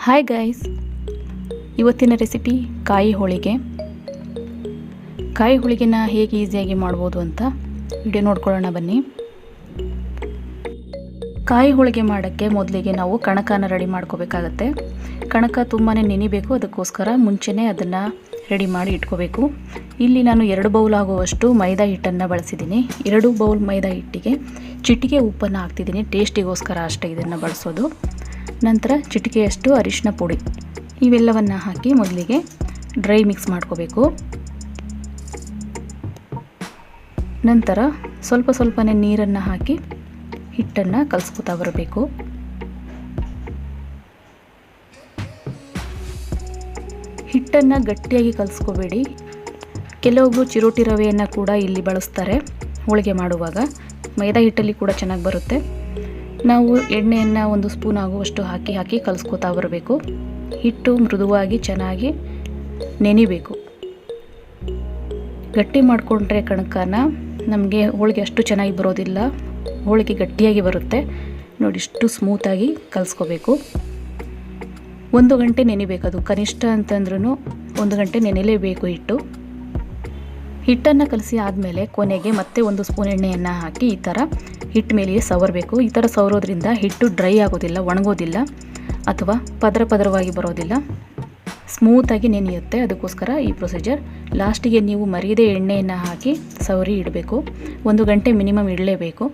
Hi guys, ಇವತ್ತಿನ recipe ಕಾಯಿ ಹೋಳಿಗೆ. ಕಾಯಿ ಹೋಳಿಗೆನ ಹೇಗೆ ಈಸಿಯಾಗಿ ಮಾಡ್ಬೋದು ಅಂತ ವಿಡಿಯೋ ನೋಡ್ಕೊಳ್ಳೋಣ ಬನ್ನಿ. ಕಾಯಿ ಹೋಳಿಗೆ ಮಾಡೋಕ್ಕೆ ಮೊದಲಿಗೆ ನಾವು ಕಣಕನ ರೆಡಿ ಮಾಡ್ಕೋಬೇಕಾಗತ್ತೆ. ಕಣಕ ತುಂಬಾ ನೆನಿಬೇಕು, ಅದಕ್ಕೋಸ್ಕರ ಮುಂಚೆನೇ ಅದನ್ನು ರೆಡಿ ಮಾಡಿ ಇಟ್ಕೋಬೇಕು. ಇಲ್ಲಿ ನಾನು 2 ಬೌಲ್ ಆಗುವಷ್ಟು ಮೈದಾ ಹಿಟ್ಟನ್ನು ಬಳಸಿದ್ದೀನಿ. 2 ಬೌಲ್ ಮೈದಾ ಹಿಟ್ಟಿಗೆ ಚಿಟಿಕೆ ಉಪ್ಪನ್ನು ಹಾಕ್ತಿದ್ದೀನಿ, ಟೇಸ್ಟಿಗೋಸ್ಕರ ಅಷ್ಟೇ ಇದನ್ನು ಬಳಸೋದು. ನಂತರ ಚಿಟಿಕೆಯಷ್ಟು ಅರಿಶಿನ ಪುಡಿ ಇವೆಲ್ಲವನ್ನು ಹಾಕಿ ಮೊದಲಿಗೆ ಡ್ರೈ ಮಿಕ್ಸ್ ಮಾಡ್ಕೋಬೇಕು. ನಂತರ ಸ್ವಲ್ಪನೇ ನೀರನ್ನು ಹಾಕಿ ಹಿಟ್ಟನ್ನು ಕಲಿಸ್ಕೊತಾ ಬರಬೇಕು. ಹಿಟ್ಟನ್ನು ಗಟ್ಟಿಯಾಗಿ ಕಲಿಸ್ಕೋಬೇಡಿ. ಕೆಲವೊಬ್ಬರು ಚಿರೋಟಿ ರವೆಯನ್ನು ಕೂಡ ಇಲ್ಲಿ ಬಳಸ್ತಾರೆ ಹೋಳಿಗೆ ಮಾಡುವಾಗ. ಮೈದಾ ಹಿಟ್ಟಲ್ಲಿ ಕೂಡ ಚೆನ್ನಾಗಿ ಬರುತ್ತೆ. ನಾವು ಎಣ್ಣೆಯನ್ನು 1 ಸ್ಪೂನ್ ಆಗುವಷ್ಟು ಹಾಕಿ ಕಲಿಸ್ಕೊತಾ ಬರಬೇಕು. ಹಿಟ್ಟು ಮೃದುವಾಗಿ ಚೆನ್ನಾಗಿ ನೆನಿಬೇಕು. ಗಟ್ಟಿ ಮಾಡಿಕೊಂಡ್ರೆ ಕಣಕನ ನಮಗೆ ಹೋಳಿಗೆ ಅಷ್ಟು ಚೆನ್ನಾಗಿ ಬರೋದಿಲ್ಲ, ಹೋಳಿಗೆ ಗಟ್ಟಿಯಾಗಿ ಬರುತ್ತೆ. ನೋಡಿ, ಇಷ್ಟು ಸ್ಮೂತಾಗಿ ಕಲಿಸ್ಕೋಬೇಕು. 1 ಗಂಟೆ ನೆನಿಬೇಕು. ಅದು ಕನಿಷ್ಠ ಅಂತಂದ್ರೂ 1 ಗಂಟೆ ನೆನೆಯಲೇಬೇಕು ಹಿಟ್ಟು. ಹಿಟ್ಟನ್ನು ಕಲಸಿ ಆದಮೇಲೆ ಕೊನೆಗೆ ಮತ್ತೆ 1 ಸ್ಪೂನ್ ಎಣ್ಣೆಯನ್ನು ಹಾಕಿ ಈ ಥರ ಹಿಟ್ಟು ಮೇಲೆಯೇ ಸವರಬೇಕು. ಈ ಥರ ಸವರೋದ್ರಿಂದ ಹಿಟ್ಟು ಡ್ರೈ ಆಗೋದಿಲ್ಲ, ಒಣಗೋದಿಲ್ಲ, ಅಥವಾ ಪದರವಾಗಿ ಬರೋದಿಲ್ಲ, ಸ್ಮೂತಾಗಿ ನೆನೆಯುತ್ತೆ. ಅದಕ್ಕೋಸ್ಕರ ಈ ಪ್ರೊಸೀಜರ್. ಲಾಸ್ಟಿಗೆ ನೀವು ಮರೀದೆ ಎಣ್ಣೆಯನ್ನು ಹಾಕಿ ಸವರಿ ಇಡಬೇಕು. 1 ಗಂಟೆ ಮಿನಿಮಮ್ ಇಡಲೇಬೇಕು.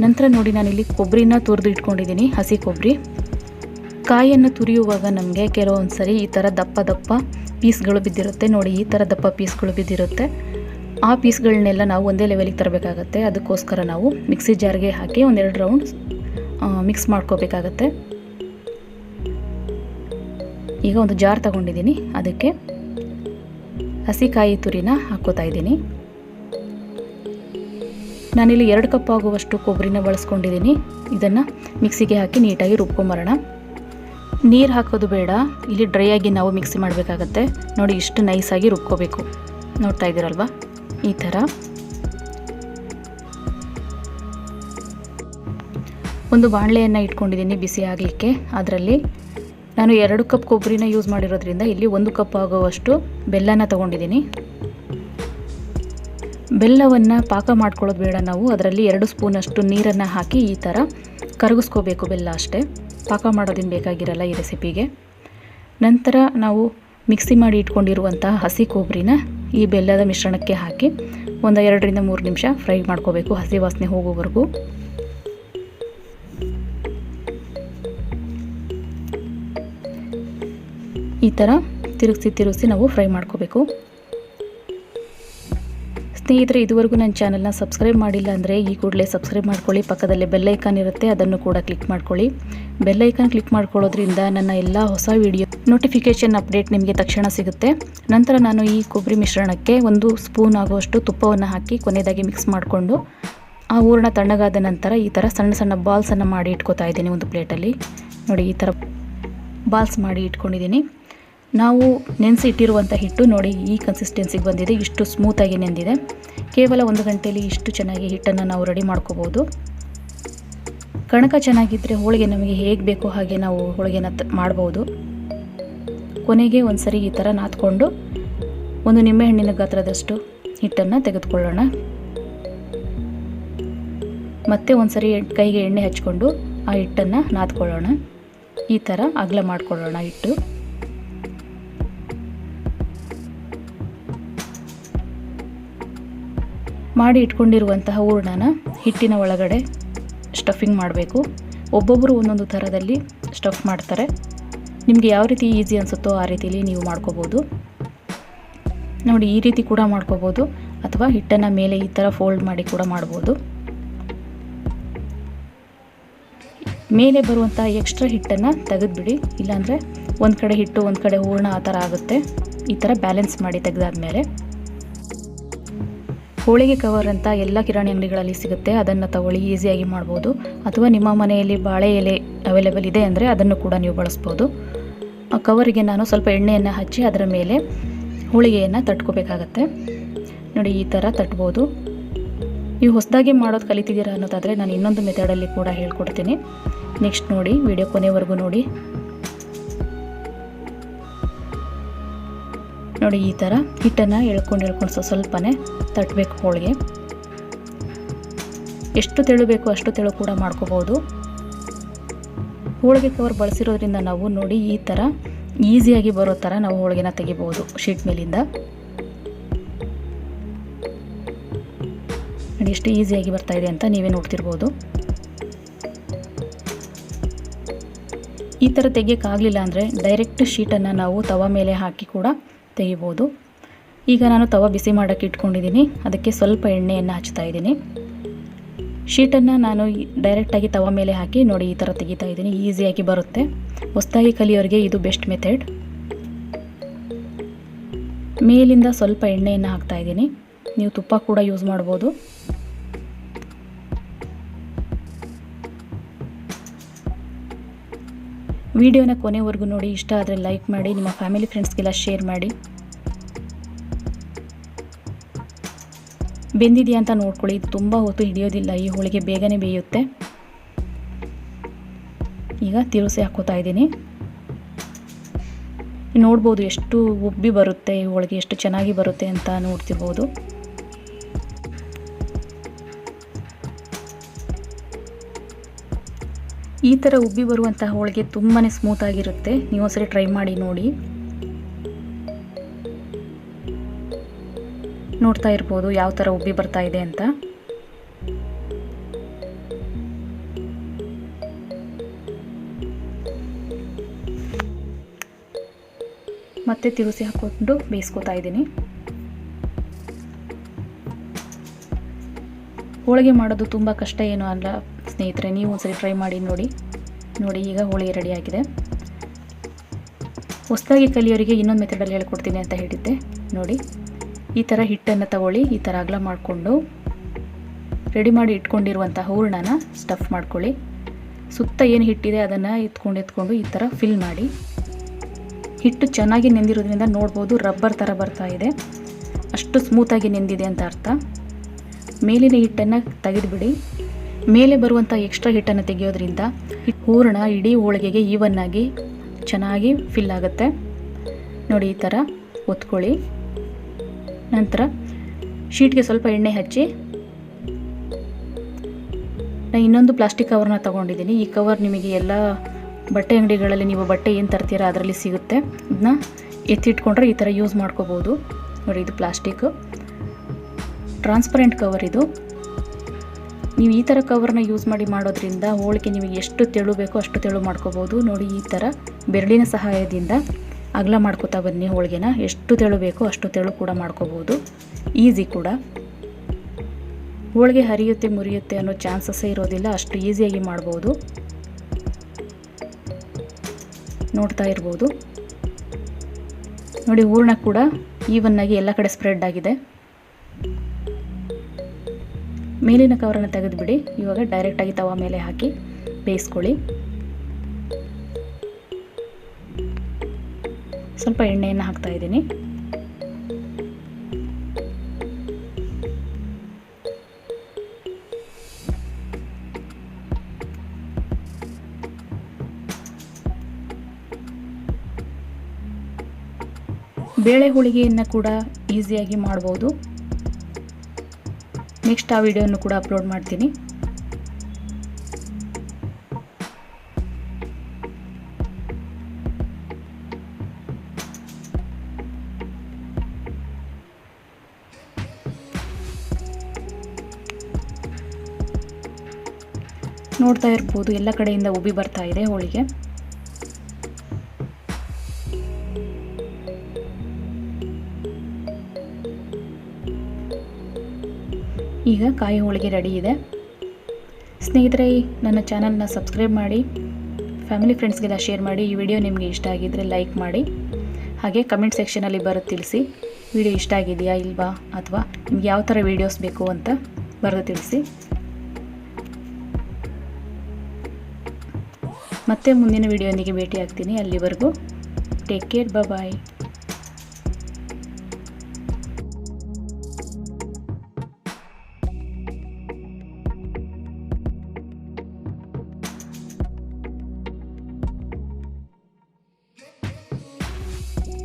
ನಂತರ ನೋಡಿ, ನಾನಿಲ್ಲಿ ಕೊಬ್ಬರಿನ ತುರಿದು ಇಟ್ಕೊಂಡಿದ್ದೀನಿ, ಹಸಿ ಕೊಬ್ಬರಿ. ಕಾಯಿಯನ್ನು ತುರಿಯುವಾಗ ನಮಗೆ ಕೆಲವೊಂದು ಸರಿ ಈ ಥರ ದಪ್ಪ ಪೀಸ್ಗಳು ಬಿದ್ದಿರುತ್ತೆ. ನೋಡಿ, ಈ ಥರ ದಪ್ಪ ಪೀಸ್ಗಳು ಬಿದ್ದಿರುತ್ತೆ. ಆ ಪೀಸ್ಗಳನ್ನೆಲ್ಲ ನಾವು ಒಂದೇ ಲೆವೆಲಿಗೆ ತರಬೇಕಾಗತ್ತೆ. ಅದಕ್ಕೋಸ್ಕರ ನಾವು ಮಿಕ್ಸಿ ಜಾರ್ಗೆ ಹಾಕಿ 1-2 ರೌಂಡ್ ಮಿಕ್ಸ್ ಮಾಡ್ಕೋಬೇಕಾಗತ್ತೆ. ಈಗ ಒಂದು ಜಾರ್ ತಗೊಂಡಿದ್ದೀನಿ, ಅದಕ್ಕೆ ಹಸಿ ಕಾಯಿ ತುರಿನ ಹಾಕ್ಕೋತಾ ಇದ್ದೀನಿ. ನಾನಿಲ್ಲಿ 2 ಕಪ್ ಆಗುವಷ್ಟು ಕೊಬ್ಬರಿನ ಬಳಸ್ಕೊಂಡಿದ್ದೀನಿ. ಇದನ್ನು ಮಿಕ್ಸಿಗೆ ಹಾಕಿ ನೀಟಾಗಿ ರುಬ್ಕೊಂಬರೋಣ. ನೀರು ಹಾಕೋದು ಬೇಡ, ಇಲ್ಲಿ ಡ್ರೈ ಆಗಿ ನಾವು ಮಿಕ್ಸಿ ಮಾಡಬೇಕಾಗತ್ತೆ. ನೋಡಿ, ಇಷ್ಟು ನೈಸಾಗಿ ರುಬ್ಕೋಬೇಕು. ನೋಡ್ತಾ ಇದ್ದೀರಲ್ವ, ಈ ಥರ. ಒಂದು ಬಾಣಲೆಯನ್ನು ಇಟ್ಕೊಂಡಿದ್ದೀನಿ ಬಿಸಿ ಆಗಲಿಕ್ಕೆ. ಅದರಲ್ಲಿ ನಾನು 2 ಕಪ್ ಕೊಬ್ಬರಿನ ಯೂಸ್ ಮಾಡಿರೋದ್ರಿಂದ ಇಲ್ಲಿ 1 ಕಪ್ ಆಗುವಷ್ಟು ಬೆಲ್ಲನ ತೊಗೊಂಡಿದ್ದೀನಿ. ಬೆಲ್ಲವನ್ನು ಪಾಕ ಮಾಡ್ಕೊಳ್ಳೋದು ಬೇಡ ನಾವು. ಅದರಲ್ಲಿ 2 ಸ್ಪೂನಷ್ಟು ನೀರನ್ನು ಹಾಕಿ ಈ ಥರ ಕರಗಿಸ್ಕೋಬೇಕು. ಬೆಲ್ಲ ಅಷ್ಟೇ, ಪಾಕ ಮಾಡೋದೇನು ಬೇಕಾಗಿರಲ್ಲ ಈ ರೆಸಿಪಿಗೆ. ನಂತರ ನಾವು ಮಿಕ್ಸಿ ಮಾಡಿ ಇಟ್ಕೊಂಡಿರುವಂತಹ ಹಸಿ ಕೊಬ್ಬರಿನ ಈ ಬೆಲ್ಲದ ಮಿಶ್ರಣಕ್ಕೆ ಹಾಕಿ 2-3 ನಿಮಿಷ ಫ್ರೈ ಮಾಡ್ಕೋಬೇಕು, ಹಸಿ ವಾಸನೆ ಹೋಗೋವರೆಗೂ. ಈ ಥರ ತಿರುಗಿಸಿ ನಾವು ಫ್ರೈ ಮಾಡ್ಕೋಬೇಕು. ಸ್ನೇಹಿತರೆ, ಇದುವರೆಗೂ ನನ್ನ ಚಾನಲ್ನ ಸಬ್ಸ್ಕ್ರೈಬ್ ಮಾಡಿಲ್ಲ ಅಂದರೆ ಈ ಕೂಡಲೇ ಸಬ್ಸ್ಕ್ರೈಬ್ ಮಾಡ್ಕೊಳ್ಳಿ. ಪಕ್ಕದಲ್ಲೇ ಬೆಲ್ ಐಕಾನ್ ಇರುತ್ತೆ, ಅದನ್ನು ಕೂಡ ಕ್ಲಿಕ್ ಮಾಡ್ಕೊಳ್ಳಿ. ಬೆಲ್ ಐಕಾನ್ ಕ್ಲಿಕ್ ಮಾಡ್ಕೊಳ್ಳೋದ್ರಿಂದ ನನ್ನ ಎಲ್ಲ ಹೊಸ ವಿಡಿಯೋ ನೋಟಿಫಿಕೇಷನ್ ಅಪ್ಡೇಟ್ ನಿಮಗೆ ತಕ್ಷಣ ಸಿಗುತ್ತೆ. ನಂತರ ನಾನು ಈ ಕೊಬ್ಬರಿ ಮಿಶ್ರಣಕ್ಕೆ 1 ಸ್ಪೂನ್ ಆಗುವಷ್ಟು ತುಪ್ಪವನ್ನು ಹಾಕಿ ಕೊನೆಯದಾಗಿ ಮಿಕ್ಸ್ ಮಾಡಿಕೊಂಡು ಆ ಹೂರಣ ತಣ್ಣಗಾದ ನಂತರ ಈ ಥರ ಸಣ್ಣ ಬಾಲ್ಸನ್ನು ಮಾಡಿ ಇಟ್ಕೋತಾ ಇದ್ದೀನಿ ಒಂದು ಪ್ಲೇಟಲ್ಲಿ. ನೋಡಿ, ಈ ಥರ ಬಾಲ್ಸ್ ಮಾಡಿ ಇಟ್ಕೊಂಡಿದ್ದೀನಿ. ನಾವು ನೆನೆಸಿ ಇಟ್ಟಿರುವಂಥ ಹಿಟ್ಟು ನೋಡಿ ಈ ಕನ್ಸಿಸ್ಟೆನ್ಸಿಗೆ ಬಂದಿದೆ, ಇಷ್ಟು ಸ್ಮೂತಾಗಿ ನೆಂದಿದೆ. ಕೇವಲ 1 ಗಂಟೆಯಲ್ಲಿ ಇಷ್ಟು ಚೆನ್ನಾಗಿ ಹಿಟ್ಟನ್ನು ನಾವು ರೆಡಿ ಮಾಡ್ಕೋಬೋದು. ಕಣಕ ಚೆನ್ನಾಗಿದ್ದರೆ ಹೋಳಿಗೆ ನಮಗೆ ಹೇಗೆ ಬೇಕೋ ಹಾಗೆ ನಾವು ಹೋಳಿಗೆನ ಮಾಡ್ಬೋದು. ಕೊನೆಗೆ ಒಂದು ಸರಿ ಈ ಥರ ನಾದ್ಕೊಂಡು 1 ನಿಂಬೆಹಣ್ಣಿನ ಗಾತ್ರದಷ್ಟು ಹಿಟ್ಟನ್ನು ತೆಗೆದುಕೊಳ್ಳೋಣ. ಮತ್ತೆ ಒಂದು ಸರಿ ಕೈಗೆ ಎಣ್ಣೆ ಹಚ್ಕೊಂಡು ಆ ಹಿಟ್ಟನ್ನು ನಾದ್ಕೊಳ್ಳೋಣ. ಈ ಥರ ಅಗಲ ಮಾಡ್ಕೊಳ್ಳೋಣ ಹಿಟ್ಟು. ಮಾಡಿ ಇಟ್ಕೊಂಡಿರುವಂತಹ ಹೂರಣನ ಹಿಟ್ಟಿನ ಒಳಗಡೆ ಸ್ಟಫಿಂಗ್ ಮಾಡಬೇಕು. ಒಬ್ಬೊಬ್ಬರು ಒಂದೊಂದು ಥರದಲ್ಲಿ ಸ್ಟಫ್ ಮಾಡ್ತಾರೆ. ನಿಮಗೆ ಯಾವ ರೀತಿ ಈಸಿ ಅನಿಸುತ್ತೋ ಆ ರೀತಿಯಲ್ಲಿ ನೀವು ಮಾಡ್ಕೋಬೋದು. ನೋಡಿ, ಈ ರೀತಿ ಕೂಡ ಮಾಡ್ಕೋಬೋದು, ಅಥವಾ ಹಿಟ್ಟನ್ನು ಮೇಲೆ ಈ ಥರ ಫೋಲ್ಡ್ ಮಾಡಿ ಕೂಡ ಮಾಡ್ಬೋದು. ಮೇಲೆ ಬರುವಂಥ ಎಕ್ಸ್ಟ್ರಾ ಹಿಟ್ಟನ್ನು ತೆಗೆದುಬಿಡಿ, ಇಲ್ಲಾಂದರೆ ಒಂದು ಕಡೆ ಹಿಟ್ಟು ಒಂದು ಕಡೆ ಹೂರಣ ಆ ಥರ ಆಗುತ್ತೆ. ಈ ಥರ ಬ್ಯಾಲೆನ್ಸ್ ಮಾಡಿ ತೆಗೆದಾದ್ಮೇಲೆ ಹೋಳಿಗೆ ಕವರ್ ಅಂತ ಎಲ್ಲ ಕಿರಾಣಿ ಅಂಗಡಿಗಳಲ್ಲಿ ಸಿಗುತ್ತೆ, ಅದನ್ನು ತಗೊಳ್ಳಿ, ಈಸಿಯಾಗಿ ಮಾಡ್ಬೋದು. ಅಥವಾ ನಿಮ್ಮ ಮನೆಯಲ್ಲಿ ಬಾಳೆ ಎಲೆ ಅವೈಲೇಬಲ್ ಇದೆ ಅಂದರೆ ಅದನ್ನು ಕೂಡ ನೀವು ಬಳಸ್ಬೋದು. ಆ ಕವರಿಗೆ ನಾನು ಸ್ವಲ್ಪ ಎಣ್ಣೆಯನ್ನು ಹಚ್ಚಿ ಅದರ ಮೇಲೆ ಹೋಳಿಗೆಯನ್ನು ತಟ್ಕೋಬೇಕಾಗತ್ತೆ. ನೋಡಿ, ಈ ಥರ ತಟ್ಬೋದು. ನೀವು ಹೊಸದಾಗಿ ಮಾಡೋದು ಕಲಿತಿದ್ದೀರಾ ಅನ್ನೋದಾದರೆ ನಾನು ಇನ್ನೊಂದು ಮೆಥಡಲ್ಲಿ ಕೂಡ ಹೇಳ್ಕೊಡ್ತೀನಿ. ನೆಕ್ಸ್ಟ್ ನೋಡಿ, ವಿಡಿಯೋ ಕೊನೆವರೆಗೂ ನೋಡಿ. ನೋಡಿ ಈ ಥರ ಹಿಟ್ಟನ್ನು ಎಳ್ಕೊಂಡು ಸ್ವಲ್ಪನೇ ತಟ್ಟಬೇಕು. ಹೋಳಿಗೆ ಎಷ್ಟು ತೆಳು ಬೇಕು ಅಷ್ಟು ತೆಳು ಕೂಡ ಮಾಡ್ಕೋಬೋದು. ಹೋಳಿಗೆ ಕವರ್ ಬಳಸಿರೋದ್ರಿಂದ ನಾವು ನೋಡಿ ಈ ಥರ ಈಸಿಯಾಗಿ ಬರೋ ಥರ ನಾವು ಹೋಳಿಗೆನ ತೆಗಿಬೋದು ಶೀಟ್ ಮೇಲಿಂದ. ನೋಡಿ ಎಷ್ಟು ಈಸಿಯಾಗಿ ಬರ್ತಾ ಇದೆ ಅಂತ ನೀವೇ ನೋಡ್ತಿರ್ಬೋದು. ಈ ಥರ ತೆಗಿಯೋಕ್ಕಾಗಲಿಲ್ಲ ಅಂದರೆ ಡೈರೆಕ್ಟ್ ಶೀಟನ್ನು ನಾವು ತವ ಮೇಲೆ ಹಾಕಿ ಕೂಡ ತೆಗಿಬೋದು. ಈಗ ನಾನು ತವ ಬಿಸಿ ಮಾಡೋಕ್ಕೆ ಇಟ್ಕೊಂಡಿದ್ದೀನಿ. ಅದಕ್ಕೆ ಸ್ವಲ್ಪ ಎಣ್ಣೆಯನ್ನು ಹಚ್ತಾ ಇದ್ದೀನಿ. ಶೀಟನ್ನು ನಾನು ಡೈರೆಕ್ಟಾಗಿ ತವ ಮೇಲೆ ಹಾಕಿ ನೋಡಿ ಈ ಥರ ತೆಗಿತಾ ಇದ್ದೀನಿ. ಈಸಿಯಾಗಿ ಬರುತ್ತೆ. ಹೊಸದಾಗಿ ಕಲಿಯೋರಿಗೆ ಇದು ಬೆಸ್ಟ್ ಮೆಥಡ್. ಮೇಲಿಂದ ಸ್ವಲ್ಪ ಎಣ್ಣೆಯನ್ನು ಹಾಕ್ತಾ ಇದ್ದೀನಿ. ನೀವು ತುಪ್ಪ ಕೂಡ ಯೂಸ್ ಮಾಡ್ಬೋದು. ವಿಡಿಯೋನ ಕೊನೆವರೆಗೂ ನೋಡಿ. ಇಷ್ಟ ಆದರೆ ಲೈಕ್ ಮಾಡಿ, ನಿಮ್ಮ ಫ್ಯಾಮಿಲಿ ಫ್ರೆಂಡ್ಸ್ಗೆಲ್ಲ ಶೇರ್ ಮಾಡಿ. ಬೆಂದಿದೆಯಾ ಅಂತ ನೋಡ್ಕೊಳ್ಳಿ. ಇದು ತುಂಬ ಹೊತ್ತು ಹಿಡಿಯೋದಿಲ್ಲ. ಈ ಹೋಳಿಗೆ ಬೇಗನೆ ಬೇಯುತ್ತೆ. ಈಗ ತಿರುಸಿ ಹಾಕೋತಾ ಇದ್ದೀನಿ. ನೋಡ್ಬೋದು ಎಷ್ಟು ಉಬ್ಬಿ ಬರುತ್ತೆ ಈ ಹೋಳಿಗೆ, ಎಷ್ಟು ಚೆನ್ನಾಗಿ ಬರುತ್ತೆ ಅಂತ ನೋಡ್ತಿರ್ಬೋದು. ಈ ಥರ ಉಬ್ಬಿ ಬರುವಂಥ ಹೋಳಿಗೆ ತುಂಬಾ ಸ್ಮೂತಾಗಿರುತ್ತೆ. ನೀವು ಒಂದ್ಸರಿ ಟ್ರೈ ಮಾಡಿ ನೋಡಿ. ನೋಡ್ತಾ ಇರ್ಬೋದು ಯಾವ ಥರ ಉಬ್ಬಿ ಬರ್ತಾ ಇದೆ ಅಂತ. ಮತ್ತೆ ತಿರುಸಿ ಹಾಕ್ಕೊಂಡು ಬೇಯಿಸ್ಕೊತಾ ಇದ್ದೀನಿ. ಹೋಳಿಗೆ ಮಾಡೋದು ತುಂಬ ಕಷ್ಟ ಏನೂ ಅಲ್ಲ ಸ್ನೇಹಿತರೆ. ನೀವು ಒಂದ್ಸರಿ ಟ್ರೈ ಮಾಡಿ ನೋಡಿ. ಈಗ ಹೋಳಿಗೆ ರೆಡಿಯಾಗಿದೆ. ಹೊಸದಾಗಿ ಕಲಿಯೋರಿಗೆ ಇನ್ನೊಂದು ಮೆಥಡಲ್ಲಿ ಹೇಳ್ಕೊಡ್ತೀನಿ ಅಂತ ಹೇಳಿದ್ದೆ. ನೋಡಿ ಈ ಥರ ಹಿಟ್ಟನ್ನು ತಗೊಳ್ಳಿ. ಈ ಥರ ಅಗಲ ಮಾಡಿಕೊಂಡು ರೆಡಿ ಮಾಡಿ ಇಟ್ಕೊಂಡಿರುವಂಥ ಹೂರಣನ ಸ್ಟಫ್ ಮಾಡ್ಕೊಳ್ಳಿ. ಸುತ್ತ ಏನು ಹಿಟ್ಟಿದೆ ಅದನ್ನು ಎತ್ಕೊಂಡು ಈ ಥರ ಫಿಲ್ ಮಾಡಿ. ಹಿಟ್ಟು ಚೆನ್ನಾಗಿ ನೆಂದಿರೋದ್ರಿಂದ ನೋಡ್ಬೋದು ರಬ್ಬರ್ ಥರ ಬರ್ತಾ ಇದೆ. ಅಷ್ಟು ಸ್ಮೂತಾಗಿ ನೆಂದಿದೆ ಅಂತ ಅರ್ಥ. ಮೇಲಿನ ಹಿಟ್ಟನ್ನು ತೆಗೆದುಬಿಡಿ. ಮೇಲೆ ಬರುವಂಥ ಎಕ್ಸ್ಟ್ರಾ ಹಿಟ್ಟನ್ನು ತೆಗೆಯೋದ್ರಿಂದ ಹೂರಣ ಇಡೀ ಹೋಳಿಗೆಗೆ ಈವನ್ನಾಗಿ ಚೆನ್ನಾಗಿ ಫಿಲ್ ಆಗುತ್ತೆ. ನೋಡಿ ಈ ಥರ ಒತ್ಕೊಳ್ಳಿ. ನಂತರ ಶೀಟ್ಗೆ ಸ್ವಲ್ಪ ಎಣ್ಣೆ ಹಚ್ಚಿ ನಾನು ಇನ್ನೊಂದು ಪ್ಲಾಸ್ಟಿಕ್ ಕವರ್ನ ತೊಗೊಂಡಿದ್ದೀನಿ. ಈ ಕವರ್ ನಿಮಗೆ ಎಲ್ಲ ಬಟ್ಟೆ ಅಂಗಡಿಗಳಲ್ಲಿ ನೀವು ಬಟ್ಟೆ ಏನು ತರ್ತೀರ ಅದರಲ್ಲಿ ಸಿಗುತ್ತೆ. ಇದನ್ನ ಎತ್ತಿಟ್ಕೊಂಡ್ರೆ ಈ ಥರ ಯೂಸ್ ಮಾಡ್ಕೋಬೋದು. ನೋಡಿ ಇದು ಪ್ಲಾಸ್ಟಿಕ್ ಟ್ರಾನ್ಸ್ಪರೆಂಟ್ ಕವರ್. ಇದು ನೀವು ಈ ಥರ ಕವರ್ನ ಯೂಸ್ ಮಾಡೋದ್ರಿಂದ ಹೋಳಿಗೆ ನಿಮಗೆ ಎಷ್ಟು ತೆಳು ಬೇಕೋ ಅಷ್ಟು ತೆಳು ಮಾಡ್ಕೋಬೋದು. ನೋಡಿ ಈ ಥರ ಬೆರಳಿನ ಸಹಾಯದಿಂದ ಅಗಲ ಮಾಡ್ಕೋತಾ ಬನ್ನಿ. ಹೋಳಿಗೆನ ಎಷ್ಟು ತೆಳು ಬೇಕೋ ಅಷ್ಟು ತೆಳು ಕೂಡ ಮಾಡ್ಕೋಬೋದು. ಈಸಿ ಕೂಡ. ಹೋಳಿಗೆ ಹರಿಯುತ್ತೆ ಮುರಿಯುತ್ತೆ ಅನ್ನೋ ಚಾನ್ಸಸ್ಸೇ ಇರೋದಿಲ್ಲ. ಅಷ್ಟು ಈಸಿಯಾಗಿ ಮಾಡ್ಬೋದು. ನೋಡ್ತಾ ಇರ್ಬೋದು. ನೋಡಿ ಹೂರಣ ಕೂಡ ಈವನ್ನಾಗಿ ಎಲ್ಲ ಕಡೆ ಸ್ಪ್ರೆಡ್ ಆಗಿದೆ. ಮೇಲಿನ ಕವರನ್ನು ತೆಗೆದುಬಿಡಿ. ಇವಾಗ ಡೈರೆಕ್ಟಾಗಿ ತವ ಮೇಲೆ ಹಾಕಿ ಬೇಯಿಸ್ಕೊಳ್ಳಿ. ಸ್ವಲ್ಪ ಎಣ್ಣೆಯನ್ನು ಹಾಕ್ತಾ ಇದ್ದೀನಿ. ಬೇಳೆ ಹೋಳಿಗೆಯನ್ನು ಕೂಡ ಈಸಿಯಾಗಿ ಮಾಡ್ಬೋದು. ನೆಕ್ಸ್ಟ್ ಆ ವಿಡಿಯೋವನ್ನು ಕೂಡ ಅಪ್ಲೋಡ್ ಮಾಡ್ತೀನಿ. ನೋಡ್ತಾ ಇರ್ಬೋದು ಎಲ್ಲ ಕಡೆಯಿಂದ ಉಬ್ಬಿ ಬರ್ತಾ ಇದೆ ಹೋಳಿಗೆ. ಈಗ ಕಾಯಿ ಹೋಳಿಗೆ ರೆಡಿ ಇದೆ. ಸ್ನೇಹಿತರೆ, ನನ್ನ ಚಾನಲ್ನ ಸಬ್ಸ್ಕ್ರೈಬ್ ಮಾಡಿ, ಫ್ಯಾಮಿಲಿ ಫ್ರೆಂಡ್ಸ್ಗೆಲ್ಲ ಶೇರ್ ಮಾಡಿ. ಈ ವಿಡಿಯೋ ನಿಮಗೆ ಇಷ್ಟ ಆಗಿದ್ದರೆ ಲೈಕ್ ಮಾಡಿ. ಹಾಗೆ ಕಮೆಂಟ್ ಸೆಕ್ಷನಲ್ಲಿ ಬರೆದು ತಿಳಿಸಿ ವಿಡಿಯೋ ಇಷ್ಟ ಆಗಿದೆಯಾ ಇಲ್ವಾ, ಅಥವಾ ನಿಮ್ಗೆ ಯಾವ ಥರ ವೀಡಿಯೋಸ್ ಬೇಕು ಅಂತ ಬರೆದು ತಿಳಿಸಿ. ಮತ್ತೆ ಮುಂದಿನ ವಿಡಿಯೋನಿಗೆ ಭೇಟಿ ಆಗ್ತೀನಿ. ಅಲ್ಲಿವರೆಗೂ ಟೇಕ್ ಕೇರ್, ಬಾಯ್.